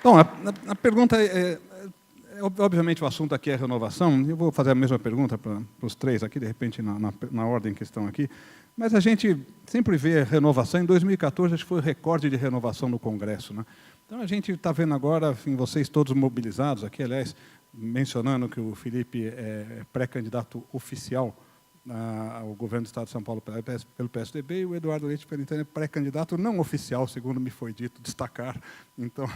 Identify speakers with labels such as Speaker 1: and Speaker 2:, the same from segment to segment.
Speaker 1: Bom, a pergunta obviamente, o assunto aqui é renovação. Eu vou fazer a mesma pergunta para os três aqui, de repente, na ordem que estão aqui. Mas a gente sempre vê renovação. Em 2014, acho que foi o recorde de renovação no Congresso, né? Então, a gente está vendo agora, enfim, vocês todos mobilizados aqui, aliás, mencionando que o Felipe é pré-candidato oficial ao governo do Estado de São Paulo pelo PSDB, e o Eduardo Leite Pelintani é pré-candidato não oficial, segundo me foi dito, destacar, então,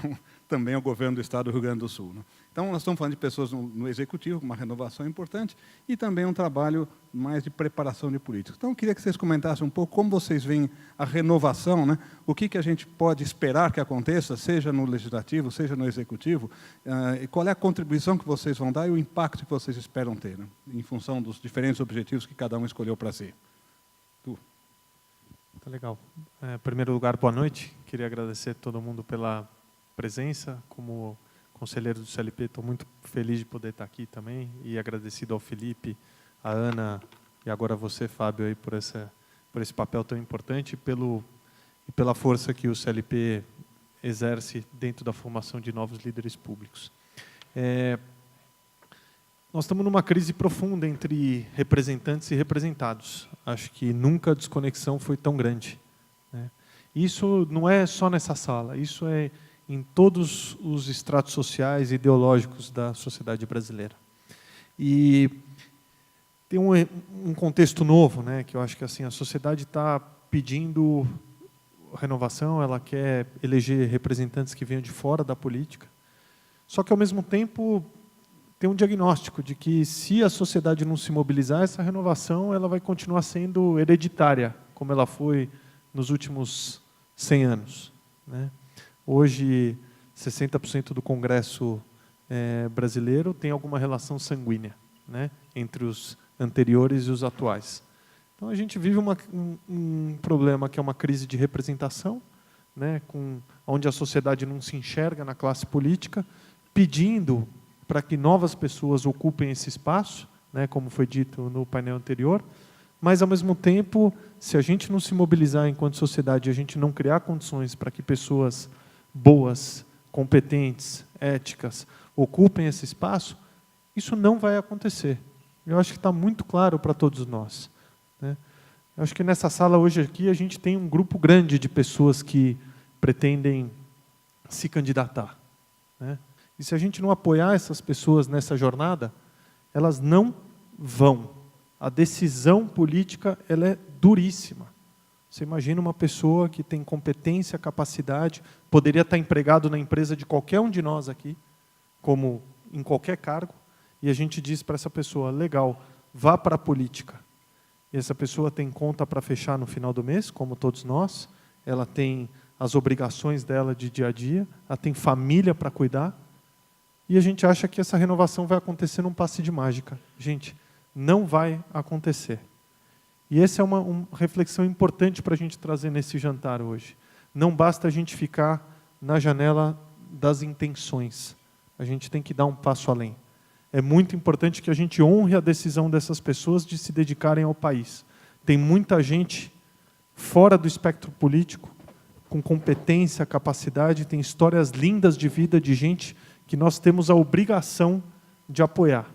Speaker 1: também ao governo do Estado do Rio Grande do Sul, né? Então, nós estamos falando de pessoas no Executivo, uma renovação importante, e também um trabalho mais de preparação de políticos. Então, eu queria que vocês comentassem um pouco como vocês veem a renovação, né? O que a gente pode esperar que aconteça, seja no Legislativo, seja no Executivo, e qual é a contribuição que vocês vão dar e o impacto que vocês esperam ter, né? Em função dos diferentes objetivos que cada um escolheu para si.
Speaker 2: Tá legal. Em primeiro lugar, boa noite. Queria agradecer a todo mundo pela presença. Como conselheiro do CLP, estou muito feliz de poder estar aqui também e agradecido ao Felipe, a Ana e agora você, Fábio, aí por esse papel tão importante e pela força que o CLP exerce dentro da formação de novos líderes públicos. Nós estamos numa crise profunda entre representantes e representados. Acho que nunca a desconexão foi tão grande, né? Isso não é só nessa sala, isso é em todos os estratos sociais e ideológicos da sociedade brasileira. E tem um contexto novo, né, que eu acho que assim, a sociedade está pedindo renovação, ela quer eleger representantes que venham de fora da política, só que, ao mesmo tempo, tem um diagnóstico de que, se a sociedade não se mobilizar, essa renovação ela vai continuar sendo hereditária, como ela foi nos últimos 100 anos, né? Hoje, 60% do Congresso brasileiro tem alguma relação sanguínea, né, entre os anteriores e os atuais. Então, a gente vive um problema que é uma crise de representação, né, onde a sociedade não se enxerga na classe política, pedindo para que novas pessoas ocupem esse espaço, né, como foi dito no painel anterior, mas, ao mesmo tempo, se a gente não se mobilizar enquanto sociedade e a gente não criar condições para que pessoas boas, competentes, éticas, ocupem esse espaço, isso não vai acontecer. Eu acho que está muito claro para todos nós, né? Eu acho que nessa sala hoje aqui a gente tem um grupo grande de pessoas que pretendem se candidatar, né? E se a gente não apoiar essas pessoas nessa jornada, elas não vão. A decisão política ela é duríssima. Você imagina uma pessoa que tem competência, capacidade, poderia estar empregado na empresa de qualquer um de nós aqui, como em qualquer cargo, e a gente diz para essa pessoa, legal, vá para a política. E essa pessoa tem conta para fechar no final do mês, como todos nós, ela tem as obrigações dela de dia a dia, ela tem família para cuidar, e a gente acha que essa renovação vai acontecer num passe de mágica. Gente, não vai acontecer. E essa é uma reflexão importante para a gente trazer nesse jantar hoje. Não basta a gente ficar na janela das intenções. A gente tem que dar um passo além. É muito importante que a gente honre a decisão dessas pessoas de se dedicarem ao país. Tem muita gente fora do espectro político, com competência, capacidade, tem histórias lindas de vida de gente que nós temos a obrigação de apoiar,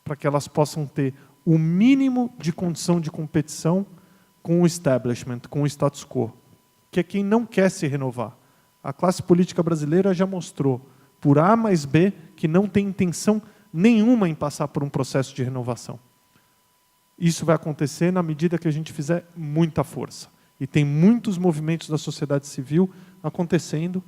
Speaker 2: para que elas possam ter o mínimo de condição de competição com o establishment, com o status quo, que é quem não quer se renovar. A classe política brasileira já mostrou, por A mais B, que não tem intenção nenhuma em passar por um processo de renovação. Isso vai acontecer na medida que a gente fizer muita força. E tem muitos movimentos da sociedade civil acontecendo,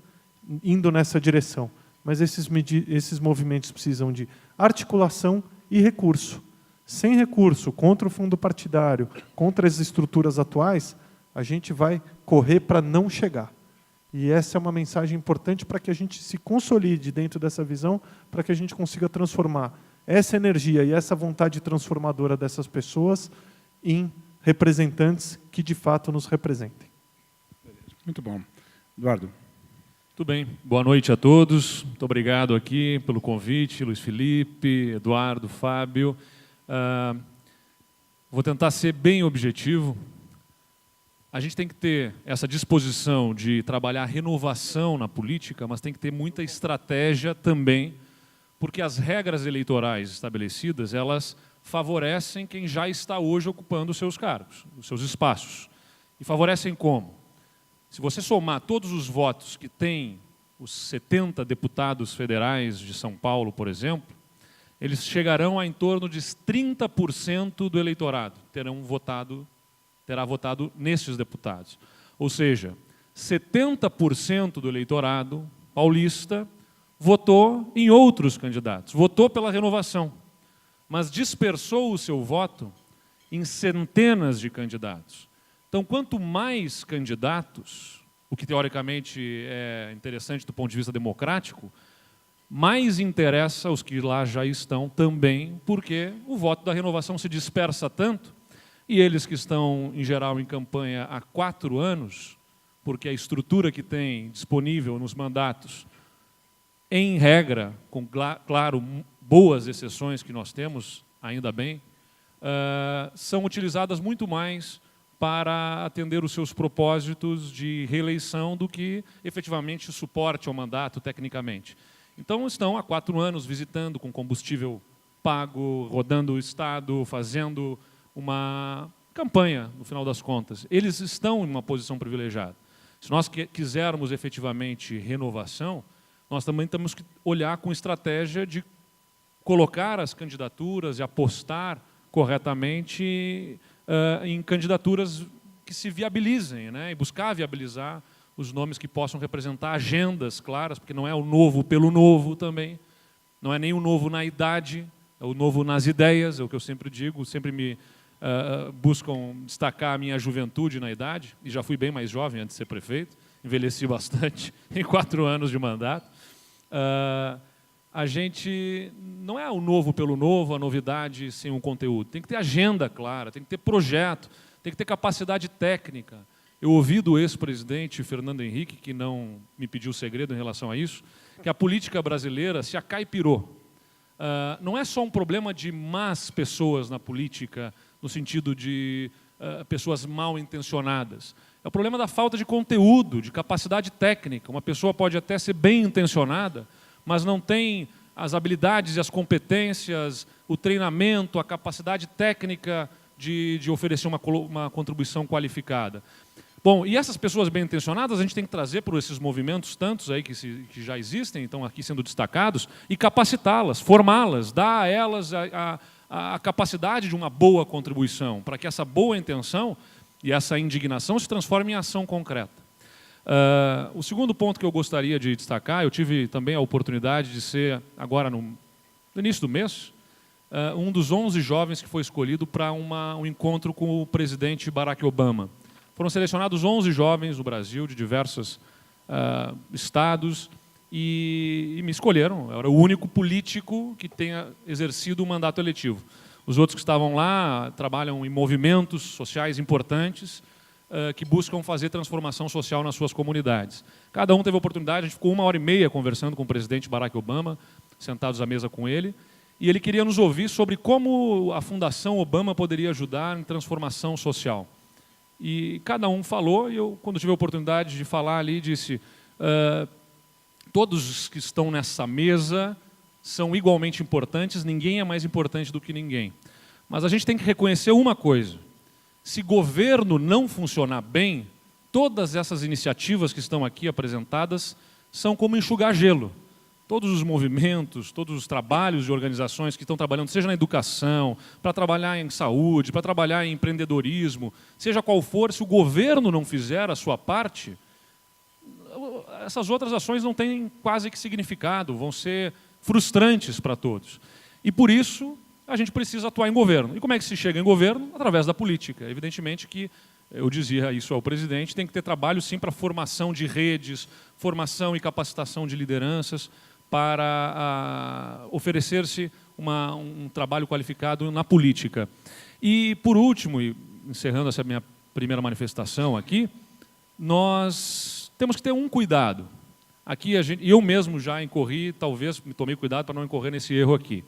Speaker 2: indo nessa direção. Mas esses movimentos precisam de articulação e recurso. Sem recurso, contra o fundo partidário, contra as estruturas atuais, a gente vai correr para não chegar. E essa é uma mensagem importante para que a gente se consolide dentro dessa visão, para que a gente consiga transformar essa energia e essa vontade transformadora dessas pessoas em representantes que, de fato, nos representem.
Speaker 1: Muito bom. Eduardo.
Speaker 3: Tudo bem. Boa noite a todos. Muito obrigado aqui pelo convite, Luiz Felipe, Eduardo, Fábio. Vou tentar ser bem objetivo. a gente tem que ter essa disposição de trabalhar a renovação na política, mas tem que ter muita estratégia também, porque as regras eleitorais estabelecidas, elas favorecem quem já está hoje ocupando os seus cargos, os seus espaços. E favorecem como? Se você somar todos os votos que tem os 70 deputados federais de São Paulo, por exemplo, eles chegarão a em torno de 30% do eleitorado terá votado nesses deputados. Ou seja, 70% do eleitorado paulista votou em outros candidatos, votou pela renovação, mas dispersou o seu voto em centenas de candidatos. Então, quanto mais candidatos, o que teoricamente é interessante do ponto de vista democrático, mais interessa os que lá já estão também, porque o voto da renovação se dispersa tanto, e eles que estão, em geral, em campanha há 4 anos, porque a estrutura que tem disponível nos mandatos, em regra, com, claro, boas exceções que nós temos, ainda bem, são utilizadas muito mais para atender os seus propósitos de reeleição do que, efetivamente, suporte ao mandato, tecnicamente. Então, estão há 4 anos visitando com combustível pago, rodando o Estado, fazendo uma campanha, no final das contas. Eles estão em uma posição privilegiada. Se nós quisermos efetivamente renovação, nós também temos que olhar com estratégia de colocar as candidaturas e apostar corretamente em candidaturas que se viabilizem, né? E buscar viabilizar os nomes que possam representar agendas claras, porque não é o novo pelo novo também, não é nem o novo na idade, é o novo nas ideias, é o que eu sempre digo, sempre me buscam destacar a minha juventude na idade, e já fui bem mais jovem antes de ser prefeito, envelheci bastante em 4 anos de mandato. A gente não é o novo pelo novo, a novidade sem um conteúdo. Tem que ter agenda clara, tem que ter projeto, tem que ter capacidade técnica. Eu ouvi do ex-presidente Fernando Henrique, que não me pediu segredo em relação a isso, que a política brasileira se acaipirou. Não é só um problema de más pessoas na política, no sentido de pessoas mal intencionadas. É o problema da falta de conteúdo, de capacidade técnica. Uma pessoa pode até ser bem intencionada, mas não tem as habilidades e as competências, o treinamento, a capacidade técnica de oferecer uma contribuição qualificada. Bom, e essas pessoas bem intencionadas a gente tem que trazer por esses movimentos tantos aí que já existem, estão aqui sendo destacados, e capacitá-las, formá-las, dar a elas a capacidade de uma boa contribuição, para que essa boa intenção e essa indignação se transforme em ação concreta. O segundo ponto que eu gostaria de destacar, eu tive também a oportunidade de ser, agora no início do mês, um dos 11 jovens que foi escolhido para um encontro com o presidente Barack Obama. Foram selecionados 11 jovens do Brasil, de diversos estados, e me escolheram. Eu era o único político que tenha exercido um mandato eletivo. Os outros que estavam lá trabalham em movimentos sociais importantes que buscam fazer transformação social nas suas comunidades. Cada um teve a oportunidade, a gente ficou 1h30 conversando com o presidente Barack Obama, sentados à mesa com ele, e ele queria nos ouvir sobre como a Fundação Obama poderia ajudar em transformação social. E cada um falou, e eu, quando tive a oportunidade de falar ali, disse: todos os que estão nessa mesa são igualmente importantes, ninguém é mais importante do que ninguém. Mas a gente tem que reconhecer uma coisa: se governo não funcionar bem, todas essas iniciativas que estão aqui apresentadas são como enxugar gelo. Todos os movimentos, todos os trabalhos de organizações que estão trabalhando, seja na educação, para trabalhar em saúde, para trabalhar em empreendedorismo, seja qual for, se o governo não fizer a sua parte, essas outras ações não têm quase que significado, vão ser frustrantes para todos. E por isso a gente precisa atuar em governo. E como é que se chega em governo? Através da política. Evidentemente que, eu dizia isso ao presidente, tem que ter trabalho sim para formação de redes, formação e capacitação de lideranças, para oferecer-se um trabalho qualificado na política. E, por último, e encerrando essa minha primeira manifestação aqui, nós temos que ter um cuidado. Aqui eu mesmo já incorri, talvez me tomei cuidado para não incorrer nesse erro aqui.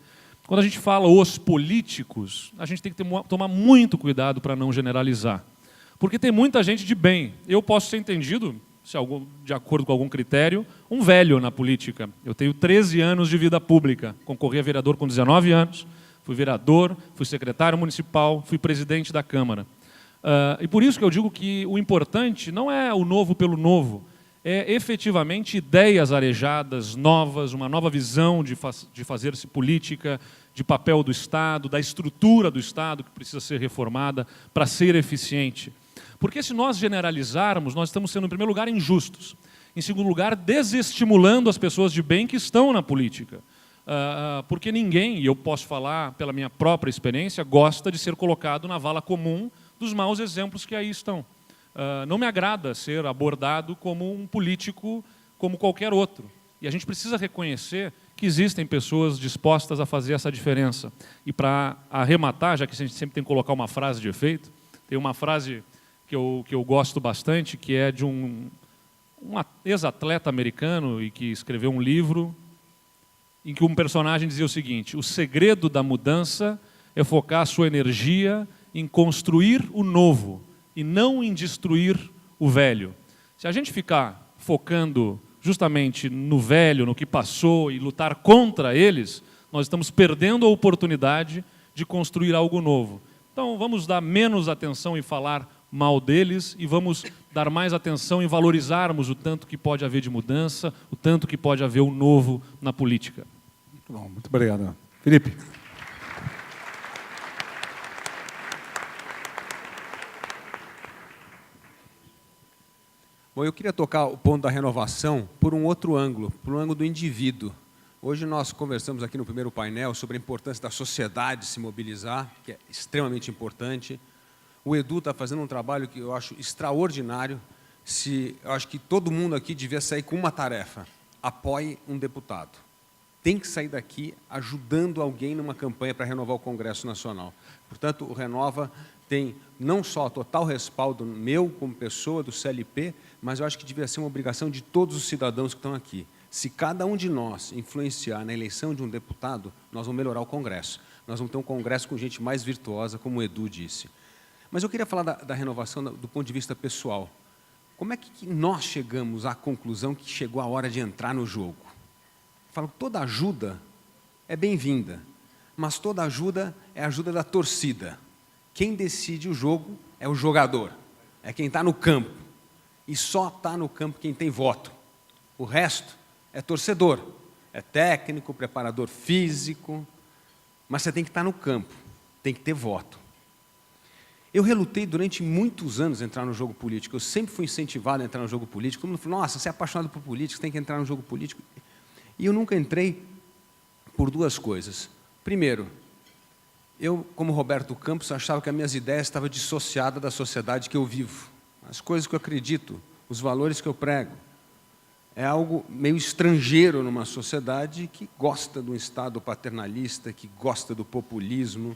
Speaker 3: Quando a gente fala os políticos, a gente tem que tomar muito cuidado para não generalizar. Porque tem muita gente de bem. Eu posso ser entendido, de acordo com algum critério, um velho na política. Eu tenho 13 anos de vida pública. Concorri a vereador com 19 anos, fui vereador, fui secretário municipal, fui presidente da Câmara. E por isso que eu digo que o importante não é o novo pelo novo, é efetivamente ideias arejadas, novas, uma nova visão de fazer-se política, de papel do Estado, da estrutura do Estado que precisa ser reformada para ser eficiente. Porque se nós generalizarmos, nós estamos sendo, em primeiro lugar, injustos. Em segundo lugar, desestimulando as pessoas de bem que estão na política. Porque ninguém, e eu posso falar pela minha própria experiência, gosta de ser colocado na vala comum dos maus exemplos que aí estão. Não me agrada ser abordado como um político como qualquer outro. E a gente precisa reconhecer que existem pessoas dispostas a fazer essa diferença. E para arrematar, já que a gente sempre tem que colocar uma frase de efeito, tem uma frase que eu gosto bastante, que é de um ex-atleta americano e que escreveu um livro em que um personagem dizia o seguinte: o segredo da mudança é focar a sua energia em construir o novo e não em destruir o velho. Se a gente ficar focando justamente no velho, no que passou, e lutar contra eles, nós estamos perdendo a oportunidade de construir algo novo. Então, vamos dar menos atenção em falar mal deles e vamos dar mais atenção em valorizarmos o tanto que pode haver de mudança, o tanto que pode haver o novo na política.
Speaker 1: Muito bom, muito obrigado. Felipe.
Speaker 4: Bom, eu queria tocar o ponto da renovação por um outro ângulo, por um ângulo do indivíduo. Hoje nós conversamos aqui no primeiro painel sobre a importância da sociedade se mobilizar, que é extremamente importante. O Edu está fazendo um trabalho que eu acho extraordinário. Eu acho que todo mundo aqui devia sair com uma tarefa: apoie um deputado. Tem que sair daqui ajudando alguém numa campanha para renovar o Congresso Nacional. Portanto, o Renova tem não só total respaldo meu como pessoa do CLP, mas eu acho que devia ser uma obrigação de todos os cidadãos que estão aqui. Se cada um de nós influenciar na eleição de um deputado, nós vamos melhorar o Congresso. Nós vamos ter um Congresso com gente mais virtuosa, como o Edu disse. Mas eu queria falar da renovação do ponto de vista pessoal. Como é que nós chegamos à conclusão que chegou a hora de entrar no jogo? Eu falo que toda ajuda é bem-vinda, mas toda ajuda é a ajuda da torcida. Quem decide o jogo é o jogador, é quem está no campo. E só está no campo quem tem voto. O resto é torcedor, é técnico, preparador físico, mas você tem que estar no campo, tem que ter voto. Eu relutei durante muitos anos a entrar no jogo político. Eu sempre fui incentivado a entrar no jogo político. Todo mundo falou: nossa, você é apaixonado por política, você tem que entrar no jogo político. E eu nunca entrei por duas coisas. Primeiro, eu, como Roberto Campos, achava que as minhas ideias estavam dissociadas da sociedade que eu vivo. As coisas que eu acredito, os valores que eu prego. É algo meio estrangeiro numa sociedade que gosta do Estado paternalista, que gosta do populismo,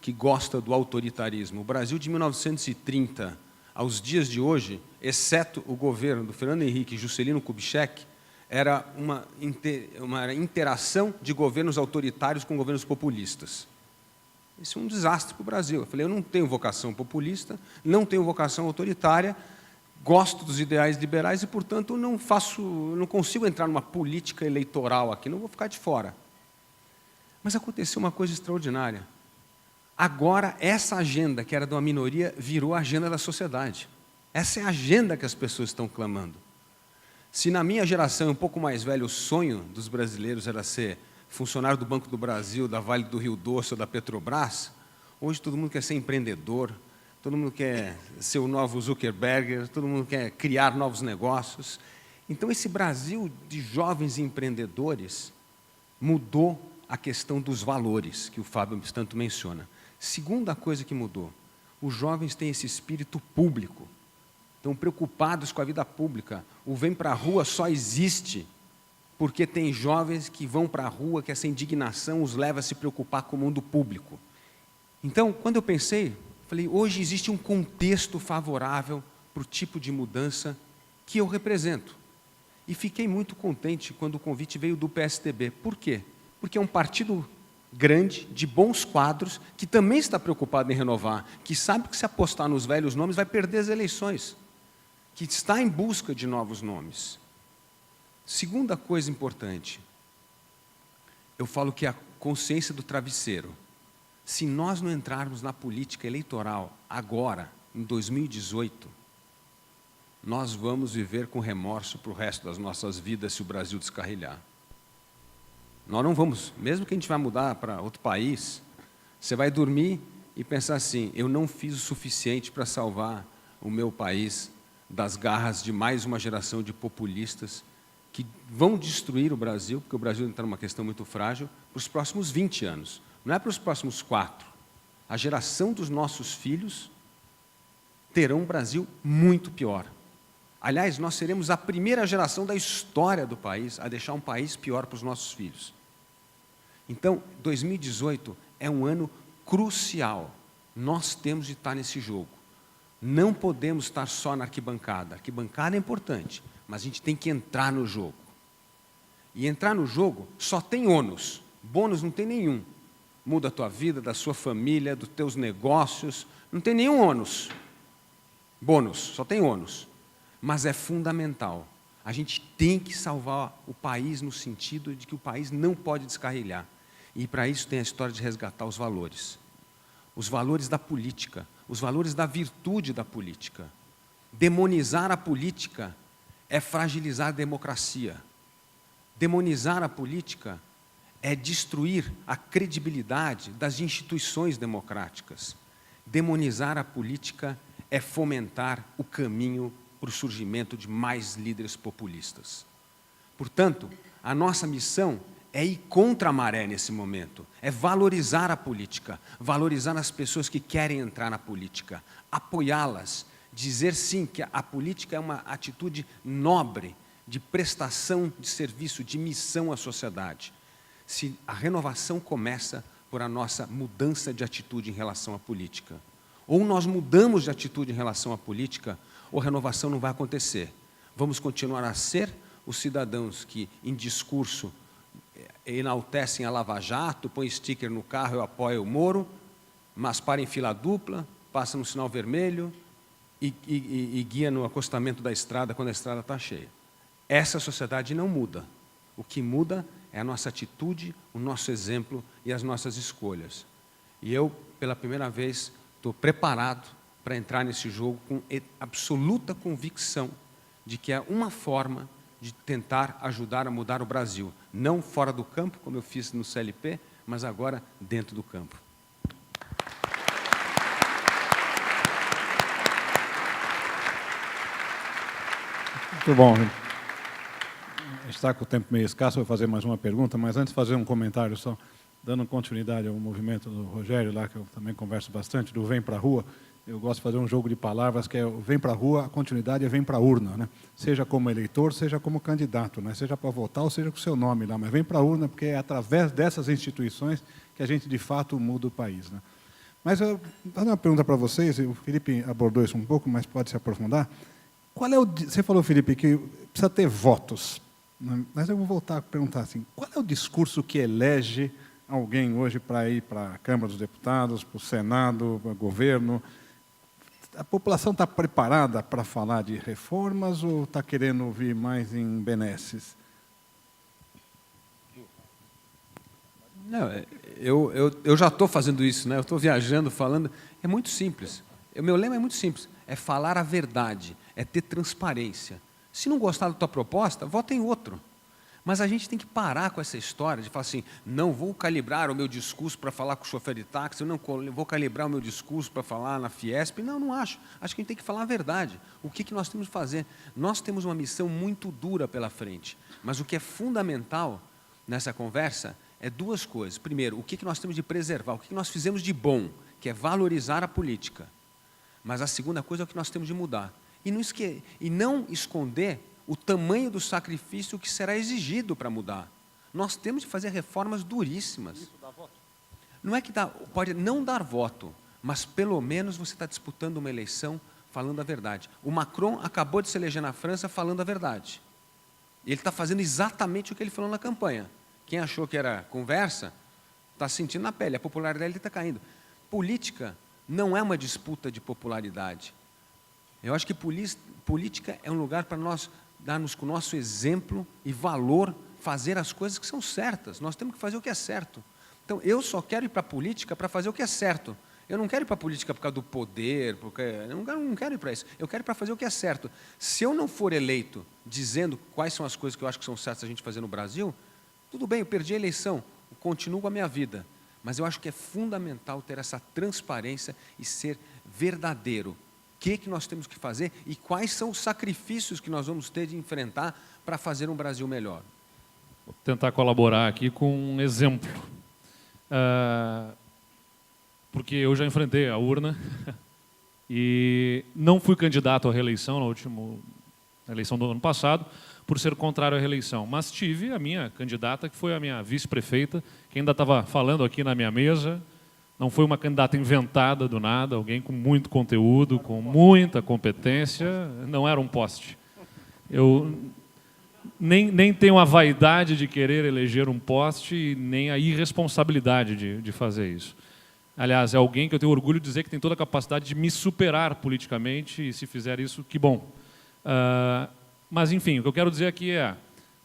Speaker 4: que gosta do autoritarismo. O Brasil de 1930 aos dias de hoje, exceto o governo do Fernando Henrique e Juscelino Kubitschek, era uma interação de governos autoritários com governos populistas. Isso é um desastre para o Brasil. Eu falei: eu não tenho vocação populista, não tenho vocação autoritária, gosto dos ideais liberais e, portanto, não consigo entrar numa política eleitoral aqui, não vou ficar de fora. Mas aconteceu uma coisa extraordinária. Agora, essa agenda, que era de uma minoria, virou a agenda da sociedade. Essa é a agenda que as pessoas estão clamando. Se na minha geração, um pouco mais velho, o sonho dos brasileiros era ser funcionário do Banco do Brasil, da Vale do Rio Doce ou da Petrobras, hoje todo mundo quer ser empreendedor, todo mundo quer ser o novo Zuckerberg, todo mundo quer criar novos negócios. Então, esse Brasil de jovens empreendedores mudou a questão dos valores, que o Fábio tanto menciona. Segunda coisa que mudou: os jovens têm esse espírito público, estão preocupados com a vida pública. O Vem para a Rua só existe porque tem jovens que vão para a rua, que essa indignação os leva a se preocupar com o mundo público. Então, quando eu pensei, falei: hoje existe um contexto favorável para o tipo de mudança que eu represento. E fiquei muito contente quando o convite veio do PSDB. Por quê? Porque é um partido grande, de bons quadros, que também está preocupado em renovar, que sabe que se apostar nos velhos nomes vai perder as eleições, que está em busca de novos nomes. Segunda coisa importante, eu falo que é a consciência do travesseiro. Se nós não entrarmos na política eleitoral agora, em 2018, nós vamos viver com remorso para o resto das nossas vidas se o Brasil descarrilhar. Nós não vamos, mesmo que a gente vá mudar para outro país, você vai dormir e pensar assim, eu não fiz o suficiente para salvar o meu país das garras de mais uma geração de populistas que vão destruir o Brasil, porque o Brasil está numa questão muito frágil, para os próximos 20 anos, não é para os próximos 4. A geração dos nossos filhos terão um Brasil muito pior. Aliás, nós seremos a primeira geração da história do país a deixar um país pior para os nossos filhos. Então, 2018 é um ano crucial. Nós temos de estar nesse jogo. Não podemos estar só na arquibancada. A arquibancada é importante, mas a gente tem que entrar no jogo. E entrar no jogo só tem ônus. Bônus não tem nenhum. Muda a tua vida, da sua família, dos teus negócios. Não tem nenhum ônus. Bônus, só tem ônus. Mas é fundamental. A gente tem que salvar o país no sentido de que o país não pode descarrilhar. E para isso tem a história de resgatar os valores. Os valores da política, os valores da virtude da política. Demonizar a política é fragilizar a democracia. Demonizar a política é destruir a credibilidade das instituições democráticas. Demonizar a política é fomentar o caminho para o surgimento de mais líderes populistas. Portanto, a nossa missão é ir contra a maré nesse momento, é valorizar a política, valorizar as pessoas que querem entrar na política, apoiá-las, dizer sim que a política é uma atitude nobre, de prestação de serviço, de missão à sociedade. Se a renovação começa por a nossa mudança de atitude em relação à política. Ou nós mudamos de atitude em relação à política, ou a renovação não vai acontecer. Vamos continuar a ser os cidadãos que, em discurso, enaltecem a Lava Jato, põem sticker no carro, eu apoio o Moro, mas para em fila dupla, passa no sinal vermelho e guia no acostamento da estrada quando a estrada está cheia. Essa sociedade não muda. O que muda é a nossa atitude, o nosso exemplo e as nossas escolhas. E eu, pela primeira vez, estou preparado para entrar nesse jogo com absoluta convicção de que é uma forma de tentar ajudar a mudar o Brasil. Não fora do campo, como eu fiz no CLP, mas agora dentro do campo.
Speaker 1: Muito bom. A gente está com o tempo meio escasso, vou fazer mais uma pergunta, mas antes de fazer um comentário só, dando continuidade ao movimento do Rogério, lá que eu também converso bastante, do Vem para a Rua, eu gosto de fazer um jogo de palavras que é o Vem para a Rua, a continuidade é Vem para a Urna, né? Seja como eleitor, seja como candidato, né? Seja para votar ou seja com o seu nome lá, mas vem para a urna porque é através dessas instituições que a gente de fato muda o país, né? Mas eu vou dar uma pergunta para vocês, o Felipe abordou isso um pouco, mas pode se aprofundar. Qual é você falou, Felipe, que precisa ter votos, né? Mas eu vou voltar a perguntar assim, qual é o discurso que elege alguém hoje para ir para a Câmara dos Deputados, para o Senado, para o governo? A população está preparada para falar de reformas ou está querendo ouvir mais em benesses?
Speaker 4: Não, eu já estou fazendo isso, né? Eu estou viajando, falando. É muito simples. O meu lema é muito simples. É falar a verdade, é ter transparência. Se não gostar da tua proposta, vota em outro. Mas a gente tem que parar com essa história de falar assim, não vou calibrar o meu discurso para falar com o chofer de táxi, eu não vou calibrar o meu discurso para falar na Fiesp. Não, não acho. Acho que a gente tem que falar a verdade. O que nós temos que fazer? Nós temos uma missão muito dura pela frente, mas o que é fundamental nessa conversa é duas coisas. Primeiro, o que nós temos de preservar, o que nós fizemos de bom, que é valorizar a política. Mas a segunda coisa é o que nós temos de mudar. E não esconder o tamanho do sacrifício que será exigido para mudar. Nós temos de fazer reformas duríssimas. Isso dá voto? Não é que pode não dar voto, mas pelo menos você está disputando uma eleição falando a verdade. O Macron acabou de se eleger na França falando a verdade. Ele está fazendo exatamente o que ele falou na campanha. Quem achou que era conversa, Está sentindo na pele, a popularidade dele está caindo. Política não é uma disputa de popularidade. Eu acho que política é um lugar para nós darmos com o nosso exemplo e valor, fazer as coisas que são certas. Nós temos que fazer o que é certo. Então, eu só quero ir para a política para fazer o que é certo. Eu não quero ir para a política por causa do poder, eu não quero ir para isso. Eu quero ir para fazer o que é certo. Se eu não for eleito dizendo quais são as coisas que eu acho que são certas a gente fazer no Brasil, tudo bem, eu perdi a eleição, eu continuo com a minha vida. Mas eu acho que é fundamental ter essa transparência e ser verdadeiro. O que nós temos que fazer e quais são os sacrifícios que nós vamos ter de enfrentar para fazer um Brasil melhor.
Speaker 3: Vou tentar colaborar aqui com um exemplo. Porque eu já enfrentei a urna e não fui candidato à reeleição na última eleição do ano passado, por ser contrário à reeleição. Mas tive a minha candidata, que foi a minha vice-prefeita, que ainda estava falando aqui na minha mesa. Não foi uma candidata inventada do nada, alguém com muito conteúdo, com muita competência, não era um poste. Eu nem tenho a vaidade de querer eleger um poste e nem a irresponsabilidade de fazer isso. Aliás, é alguém que eu tenho orgulho de dizer que tem toda a capacidade de me superar politicamente e, se fizer isso, que bom. Mas, enfim, o que eu quero dizer aqui é,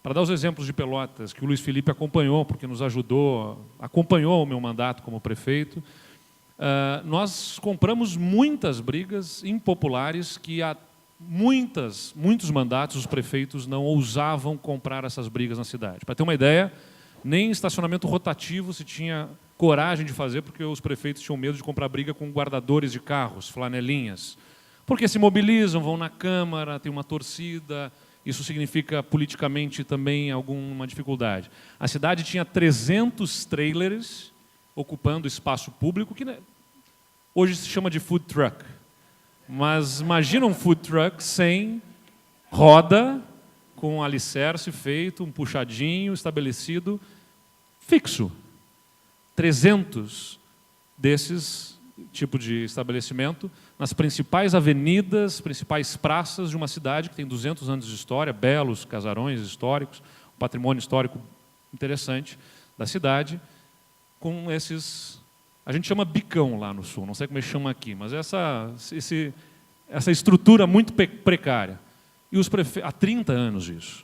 Speaker 3: para dar os exemplos de Pelotas, que o Luiz Felipe acompanhou, porque nos ajudou, acompanhou o meu mandato como prefeito, nós compramos muitas brigas impopulares que há muitos mandatos os prefeitos não ousavam comprar essas brigas na cidade. Para ter uma ideia, nem estacionamento rotativo se tinha coragem de fazer, porque os prefeitos tinham medo de comprar briga com guardadores de carros, flanelinhas. Porque se mobilizam, vão na Câmara, tem uma torcida, isso significa politicamente também alguma dificuldade. A cidade tinha 300 trailers ocupando espaço público, que hoje se chama de food truck. Mas imagina um food truck sem roda, com um alicerce feito, um puxadinho estabelecido, fixo. 300 desses tipo de estabelecimento nas principais avenidas, principais praças de uma cidade que tem 200 anos de história, belos casarões históricos, um patrimônio histórico interessante da cidade, com esses... A gente chama bicão lá no sul, não sei como é que chama aqui, mas essa estrutura muito precária. E há 30 anos isso.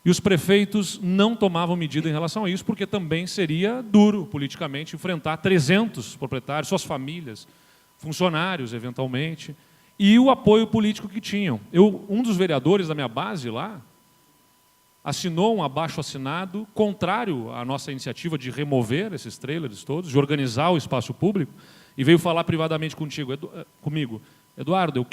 Speaker 3: E os prefeitos não tomavam medida em relação a isso, porque também seria duro politicamente enfrentar 300 proprietários, suas famílias, funcionários, eventualmente, e o apoio político que tinham. Um dos vereadores da minha base lá assinou um abaixo-assinado contrário à nossa iniciativa de remover esses trailers todos, de organizar o espaço público, e veio falar privadamente comigo. Eduardo,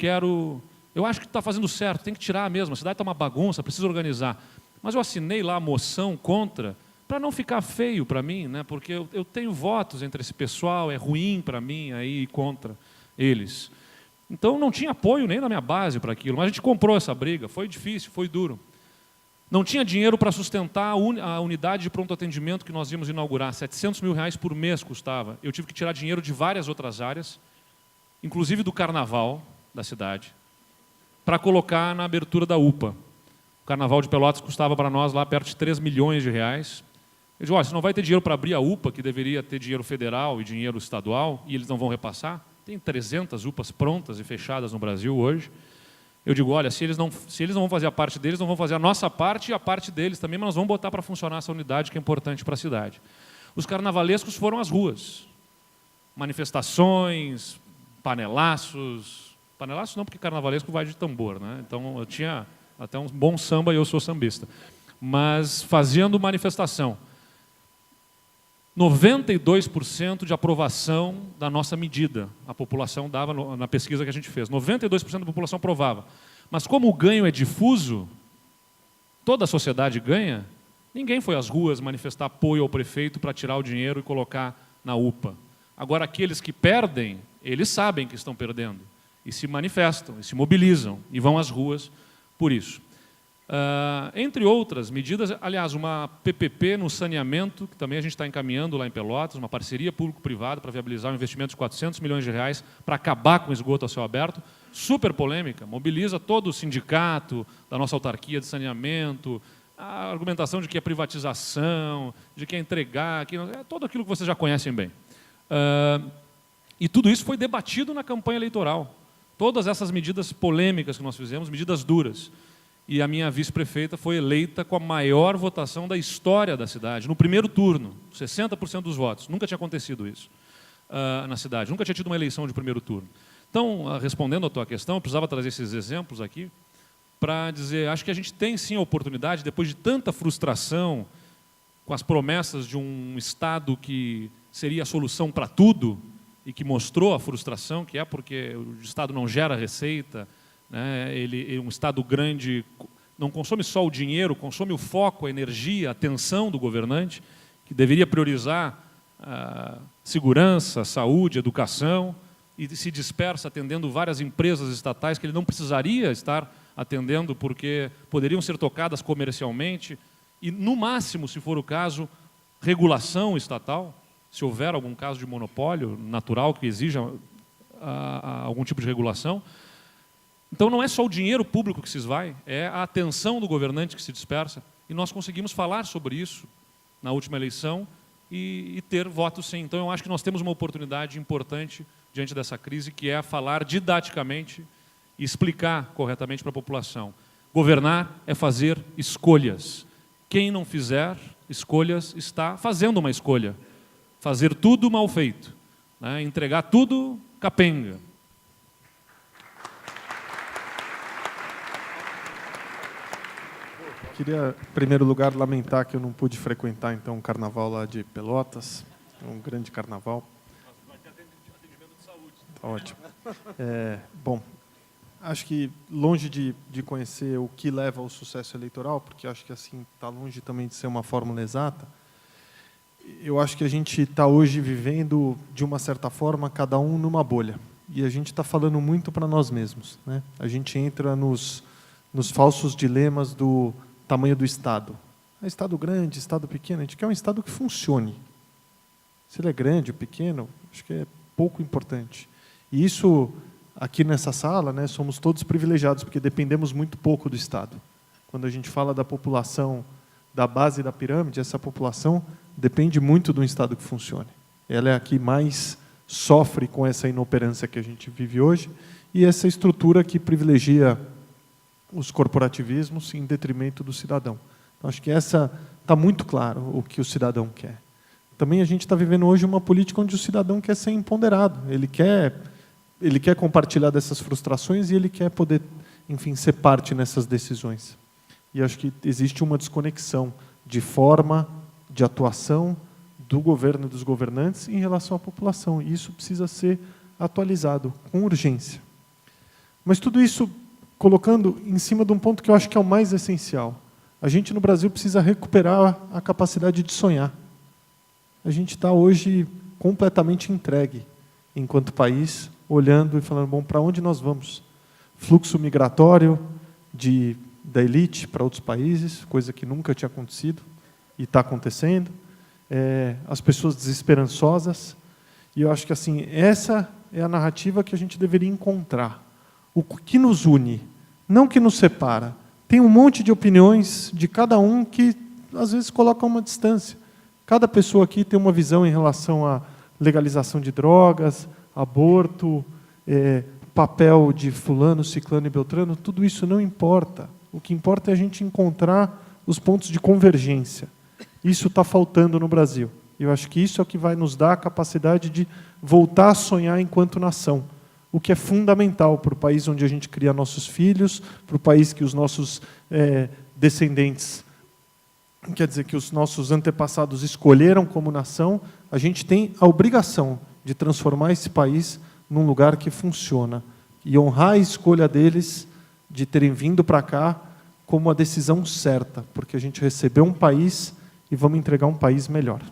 Speaker 3: eu acho que tu está fazendo certo, tem que tirar mesmo, a cidade está uma bagunça, precisa organizar. Mas eu assinei lá a moção contra, para não ficar feio para mim, né? Porque eu tenho votos entre esse pessoal, é ruim para mim aí ir contra eles. Então não tinha apoio nem da minha base para aquilo, mas a gente comprou essa briga, foi difícil, foi duro. Não tinha dinheiro para sustentar a unidade de pronto atendimento que nós íamos inaugurar, R$700 mil por mês custava. Eu tive que tirar dinheiro de várias outras áreas, inclusive do carnaval da cidade, para colocar na abertura da UPA. O Carnaval de Pelotas custava para nós lá perto de R$3 milhões. Eu digo, olha, você não vai ter dinheiro para abrir a UPA, que deveria ter dinheiro federal e dinheiro estadual, e eles não vão repassar? Tem 300 UPAs prontas e fechadas no Brasil hoje. Eu digo, olha, se eles não vão fazer a parte deles, não vão fazer a nossa parte e a parte deles também, mas nós vamos botar para funcionar essa unidade que é importante para a cidade. Os carnavalescos foram às ruas. Manifestações, panelaços. Panelaços não, porque carnavalesco vai de tambor, né? Então eu tinha até um bom samba e eu sou sambista. Mas fazendo manifestação. 92% de aprovação da nossa medida. A população dava na pesquisa que a gente fez. 92% da população aprovava. Mas como o ganho é difuso, toda a sociedade ganha, ninguém foi às ruas manifestar apoio ao prefeito para tirar o dinheiro e colocar na UPA. Agora, aqueles que perdem, eles sabem que estão perdendo. E se manifestam, e se mobilizam, e vão às ruas por isso. Entre outras medidas, aliás, uma PPP no saneamento, que também a gente está encaminhando lá em Pelotas, uma parceria público-privada para viabilizar um investimento de R$400 milhões para acabar com o esgoto a céu aberto, super polêmica, mobiliza todo o sindicato da nossa autarquia de saneamento, a argumentação de que é privatização, de que é entregar, tudo aquilo que vocês já conhecem bem. E tudo isso foi debatido na campanha eleitoral. Todas essas medidas polêmicas que nós fizemos, medidas duras. E a minha vice-prefeita foi eleita com a maior votação da história da cidade, no primeiro turno, 60% dos votos. Nunca tinha acontecido isso na cidade, nunca tinha tido uma eleição de primeiro turno. Então, respondendo à tua questão, eu precisava trazer esses exemplos aqui para dizer, acho que a gente tem sim a oportunidade, depois de tanta frustração com as promessas de um Estado que seria a solução para tudo e que mostrou a frustração que é porque o Estado não gera receita, né? Ele, um Estado grande não consome só o dinheiro, consome o foco, a energia, a atenção do governante, que deveria priorizar a segurança, saúde, educação, e se dispersa atendendo várias empresas estatais que ele não precisaria estar atendendo porque poderiam ser tocadas comercialmente e, no máximo, se for o caso, regulação estatal, se houver algum caso de monopólio natural que exija algum tipo de regulação. Então, não é só o dinheiro público que se esvai, é a atenção do governante que se dispersa. E nós conseguimos falar sobre isso na última eleição e ter votos sim. Então, eu acho que nós temos uma oportunidade importante diante dessa crise, que é falar didaticamente e explicar corretamente para a população. Governar é fazer escolhas. Quem não fizer escolhas está fazendo uma escolha. Fazer tudo mal feito, né? Entregar tudo capenga.
Speaker 2: Queria, em primeiro lugar, lamentar que eu não pude frequentar então o carnaval lá de Pelotas, um grande carnaval.
Speaker 3: Vai ter atendimento de saúde.
Speaker 2: Tá ótimo. Bom, acho que longe de conhecer o que leva ao sucesso eleitoral, porque acho que assim está longe também de ser uma fórmula exata, eu acho que a gente está hoje vivendo, de uma certa forma, cada um numa bolha. E a gente está falando muito para nós mesmos, né? A gente entra nos falsos dilemas do tamanho do Estado. É Estado grande, Estado pequeno, a gente quer um Estado que funcione. Se ele é grande ou pequeno, acho que é pouco importante. E isso, aqui nessa sala, né, somos todos privilegiados, porque dependemos muito pouco do Estado. Quando a gente fala da população da base da pirâmide, essa população depende muito de um Estado que funcione. Ela é a que mais sofre com essa inoperância que a gente vive hoje e essa estrutura que privilegia os corporativismos em detrimento do cidadão. Então, acho que essa está muito claro o que o cidadão quer. Também a gente está vivendo hoje uma política onde o cidadão quer ser empoderado. Ele quer compartilhar dessas frustrações e ele quer poder, enfim, ser parte nessas decisões. E acho que existe uma desconexão de forma de atuação do governo e dos governantes em relação à população. E isso precisa ser atualizado com urgência. Mas tudo isso colocando em cima de um ponto que eu acho que é o mais essencial. A gente no Brasil precisa recuperar a capacidade de sonhar. A gente está hoje completamente entregue, enquanto país, olhando e falando, bom, para onde nós vamos? Fluxo migratório da elite para outros países, coisa que nunca tinha acontecido e está acontecendo. As pessoas desesperançosas. E eu acho que assim, essa é a narrativa que a gente deveria encontrar. O que nos une, não o que nos separa. Tem um monte de opiniões de cada um que, às vezes, colocam uma distância. Cada pessoa aqui tem uma visão em relação à legalização de drogas, aborto, papel de fulano, ciclano e beltrano, tudo isso não importa. O que importa é a gente encontrar os pontos de convergência. Isso está faltando no Brasil. Eu acho que isso é o que vai nos dar a capacidade de voltar a sonhar enquanto nação. O que é fundamental para o país onde a gente cria nossos filhos, para o país que os nossos descendentes, quer dizer, que os nossos antepassados escolheram como nação, a gente tem a obrigação de transformar esse país num lugar que funciona e honrar a escolha deles de terem vindo para cá como a decisão certa, porque a gente recebeu um país e vamos entregar um país melhor.